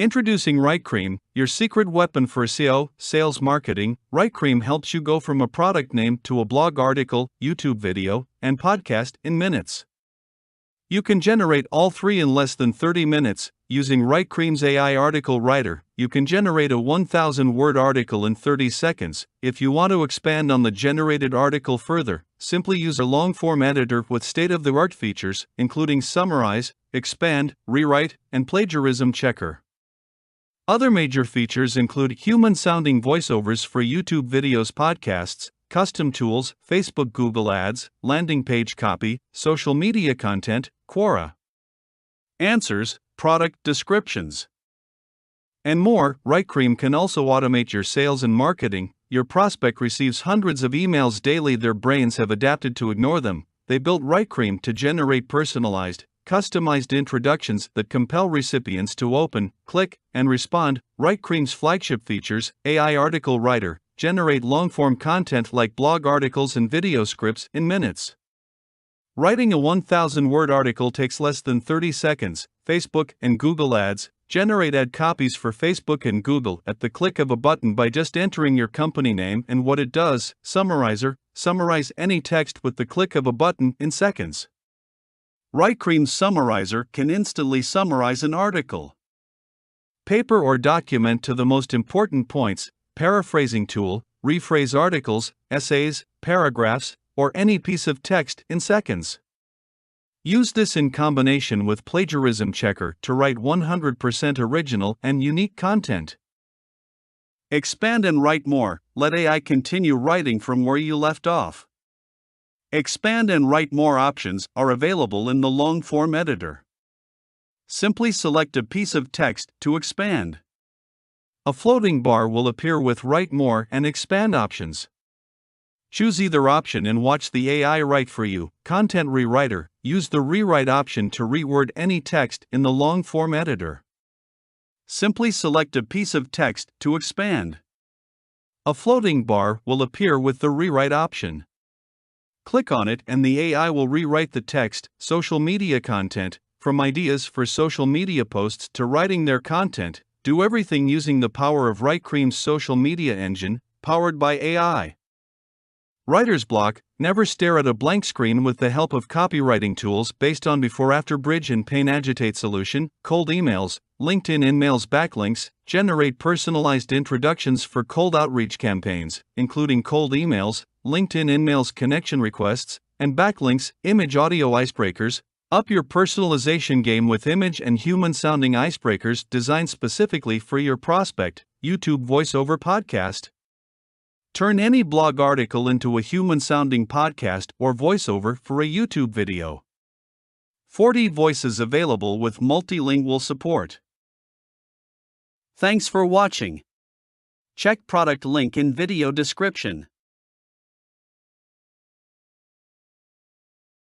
Introducing WriteCream, your secret weapon for SEO, sales marketing. WriteCream helps you go from a product name to a blog article, YouTube video, and podcast in minutes. You can generate all three in less than 30 minutes. Using WriteCream's AI article writer, you can generate a 1,000-word article in 30 seconds. If you want to expand on the generated article further, simply use a long-form editor with state-of-the-art features, including summarize, expand, rewrite, and plagiarism checker. Other major features include human-sounding voiceovers for YouTube videos, podcasts, custom tools, Facebook, Google Ads, landing page copy, social media content, Quora, answers, product descriptions, and more. WriteCream can also automate your sales and marketing. Your prospect receives hundreds of emails daily. Their brains have adapted to ignore them. They built WriteCream to generate personalized, customized introductions that compel recipients to open, click, and respond. WriteCream's flagship features, AI article writer, generate long-form content like blog articles and video scripts in minutes. Writing a 1,000-word article takes less than 30 seconds. Facebook and Google Ads, generate ad copies for Facebook and Google at the click of a button by just entering your company name and what it does. Summarizer, summarize any text with the click of a button in seconds. WriteCream's Summarizer can instantly summarize an article, paper or document to the most important points. Paraphrasing tool, rephrase articles, essays, paragraphs, or any piece of text in seconds. Use this in combination with plagiarism checker to write 100% original and unique content. Expand and write more. Let AI continue writing from where you left off. Expand and write more options are available in the long-form editor. Simply select a piece of text to expand. A floating bar will appear with Write More and Expand options. Choose either option and watch the AI write for you. Content Rewriter, use the Rewrite option to reword any text in the long-form editor. Simply select a piece of text to expand. A floating bar will appear with the Rewrite option. Click on it and the AI will rewrite the text. Social media content, from ideas for social media posts to writing their content. Do everything using the power of WriteCream's social media engine, powered by AI. Writer's block, never stare at a blank screen with the help of copywriting tools based on before-after bridge and pain agitate solution. Cold emails, LinkedIn InMails backlinks, generate personalized introductions for cold outreach campaigns, including cold emails, LinkedIn InMails connection requests, and backlinks. Image audio icebreakers, up your personalization game with image and human-sounding icebreakers designed specifically for your prospect. YouTube voiceover podcast. Turn any blog article into a human-sounding podcast or voiceover for a YouTube video. 40 voices available with multilingual support. Thanks for watching. Check product link in video description.